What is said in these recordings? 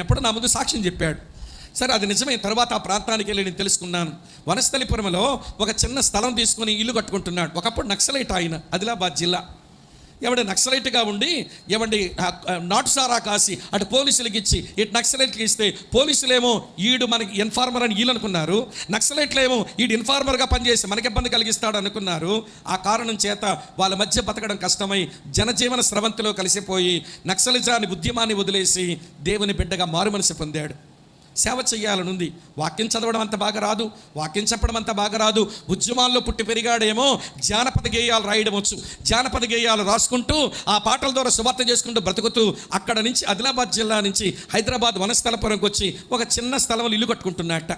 ఎప్పుడు నా ముందు సాక్ష్యం చెప్పాడు. సరే, అది నిజమే. తర్వాత ఆ ప్రాంతానికి వెళ్ళి నేను తెలుసుకున్నాను. వనస్థలిపురంలో ఒక చిన్న స్థలం తీసుకొని ఇల్లు కట్టుకుంటున్నాడు. ఒకప్పుడు నక్సలైట్ ఆయన, ఆదిలాబాద్ జిల్లా. ఎవడి నక్సలైట్గా ఉండి ఎవడి నాటు సారా కాసి అటు పోలీసులకి ఇచ్చి ఇటు నక్సలైట్కి ఇస్తే పోలీసులేమో ఈడు మనకి ఇన్ఫార్మర్ అని వీళ్ళు అనుకున్నారు, నక్సలైట్లేమో ఈడు ఇన్ఫార్మర్గా పనిచేసి మనకి ఇబ్బంది కలిగిస్తాడు అనుకున్నారు. ఆ కారణం చేత వాళ్ళ మధ్య బతకడం కష్టమై జనజీవన స్రవంతిలో కలిసిపోయి నక్సలిజాన్ని ఉద్యమాన్ని వదిలేసి దేవుని బిడ్డగా మారుమనసు పొందాడు. సేవ చేయాలనుంది. వాక్యం చదవడం అంత బాగా రాదు, వాక్యం చెప్పడం అంత బాగా రాదు. ఉద్యమాల్లో పుట్టి పెరిగాడేమో, జానపద గేయాలు రాయడం వచ్చు. జానపద గేయాలు రాసుకుంటూ ఆ పాటల ద్వారా సువార్త చేసుకుంటూ బ్రతుకుతూ అక్కడ నుంచి ఆదిలాబాద్ జిల్లా నుంచి హైదరాబాద్ వనస్థలపురంకి వచ్చి ఒక చిన్న స్థలంలో ఇల్లు కట్టుకుంటున్నట్ట.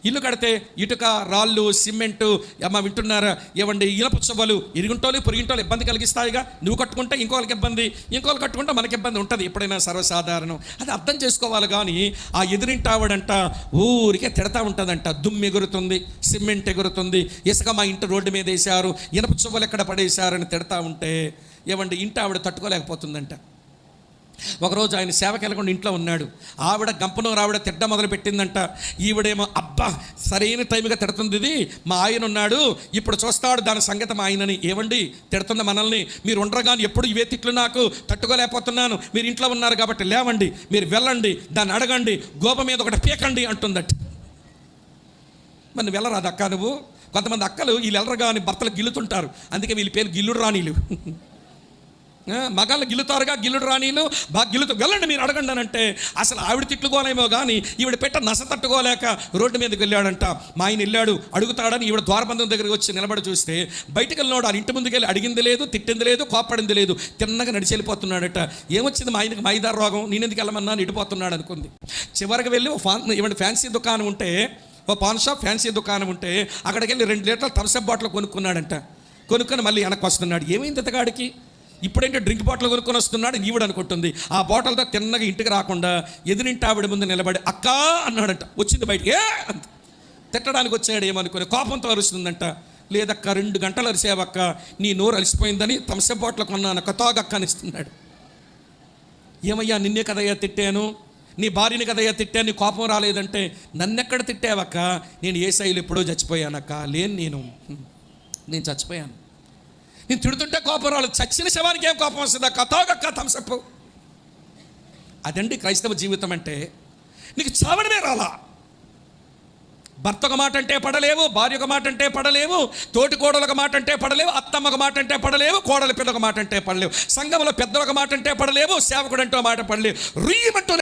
ఇల్లు కడితే ఇటుక, రాళ్ళు, సిమెంటు, అమ్మ వింటున్నారా ఏమండి, ఇనప చువ్వలు ఇరుగుంటోళ్ళు పొరిగింటోళ్ళు ఇబ్బంది కలిగిస్తాయిగా. నువ్వు కట్టుకుంటే ఇంకోళ్ళకి ఇబ్బంది, ఇంకోళ్ళు కట్టుకుంటే మనకి ఇబ్బంది ఉంటుంది. ఎప్పుడైనా సర్వసాధారణం. అది అర్థం చేసుకోవాలి. కానీ ఆ ఎదురింటి ఆవిడంట ఊరికే తిడతా ఉంటుందంట. దుమ్ము ఎగురుతుంది, సిమెంట్ ఎగురుతుంది, ఇసుక మా ఇంటి రోడ్డు మీద వేశారు, ఇనప చువ్వలు ఎక్కడ పడేశారని తిడతా ఉంటే ఏమండి ఇంటి ఆవిడ తట్టుకోలేకపోతుందంట. ఒకరోజు ఆయన సేవకి వెళ్ళకుండా ఇంట్లో ఉన్నాడు. ఆవిడ గంపనూరు ఆవిడ తిడ్డ మొదలు పెట్టిందంట. ఈవిడేమో అబ్బా సరైన టైంగా తిడుతుంది ఇది, మా ఆయన ఉన్నాడు ఇప్పుడు చూస్తాడు దాని సంగతి మా ఆయనని. ఏమండి తిడుతుంది మనల్ని, మీరు ఉండరుగాని ఎప్పుడు ఇవే తిట్లు, నాకు తట్టుకోలేకపోతున్నాను, మీరు ఇంట్లో ఉన్నారు కాబట్టి లేవండి, మీరు వెళ్ళండి, దాన్ని అడగండి, గోప మీద ఒకటి పీకండి అంటుందట. మరి వెళ్ళరాదు అక్క నువ్వు. కొంతమంది అక్కలు వీళ్ళు వెళ్ళరు కానీ భర్తలు గిల్లుతుంటారు, అందుకే వీళ్ళ పేరు గిల్లుడు రాణీలు. మగాళ్ళు గిల్లుతారుగా, గిల్లుడు రాణీలు బాగా గిల్లుతూ వెళ్ళండి మీరు అడగండి అని అంటే అసలు ఆవిడ తిట్టుకోలేమో కానీ ఈవిడ పెట్ట నస తట్టుకోలేక రోడ్డు మీదకి వెళ్ళాడంట. మా ఆయన వెళ్ళాడు అడుగుతాడని ఈవిడ ద్వారబంధం దగ్గరికి వచ్చి నిలబడి చూస్తే బయటకు వెళ్ళినాడు. ఆ ఇంటి ముందుకు వెళ్ళి అడిగింది లేదు, తిట్టింది లేదు, కోప్పడింది లేదు, తిన్నగా నడిచి వెళ్ళిపోతున్నాడట. ఏమొచ్చింది మా ఆయనకి మైదారు రోగం, నేనెందుకు వెళ్ళమన్నా ఇడిపోతున్నాడు అనుకుంది. చివరికి వెళ్ళి ఏమంటే ఫ్యాన్సీ దుకాణం ఉంటే, ఓ పాన్ షాప్ ఫ్యాన్సీ దుకాణం ఉంటే అక్కడికి వెళ్ళి 2 లీటర్ల థమ్సప్ బాటిల్ కొనుక్కున్నాడంట. కొనుక్కొని మళ్ళీ వెనక్కి వస్తున్నాడు. ఏమైంది అతగాడికి, ఇప్పుడేంటే డ్రింక్ బాటిల్ కొనుక్కొని వస్తున్నాడు నీవుడు అనుకుంటుంది. ఆ బాటిల్తో తిన్నగా ఇంటికి రాకుండా ఎదురింటి ఆవిడ ముందు నిలబడి అక్కా అన్నాడంట. వచ్చింది బయటికి, అంత తిట్టడానికి వచ్చాడు ఏమనుకుని కోపంతో అరుస్తుందంట. లేదక్క 2 గంటలు అరిసేవక్క, నీ నోరు అలసిపోయిందని థమ్సప్ బాటిల్ కొన్నానక్క, తాగక్క అనిస్తున్నాడు. ఏమయ్యా నిన్నే కదయ్యా తిట్టాను, నీ భార్యని కదయ్యా తిట్టాను, నీ కోపం రాలేదంటే నన్నెక్కడ తిట్టావక్క, నేను ఏ శైలి ఎప్పుడో చచ్చిపోయానక్క. లేని నేను చచ్చిపోయాను. నేను తిడుతుంటే కోపం రాలేదు, చచ్చిన శవానికి ఏం కోపం వస్తుందా, కథాగక్క థమ్సప్. అదండి క్రైస్తవ జీవితం అంటే. నీకు చావడమే రాలా. భర్త ఒక మాట అంటే పడలేవు, భార్య ఒక మాట అంటే పడలేవు, తోటి కోడలు ఒక మాట అంటే పడలేవు, అత్తమ్మ ఒక మాట అంటే పడలేవు, కోడలి పిల్ల ఒక మాట అంటే పడలేవు, సంఘంలో పెద్దలు ఒక మాట అంటే పడలేవు, సేవకుడు అంటే మాట పడలేవు. రీమంటూ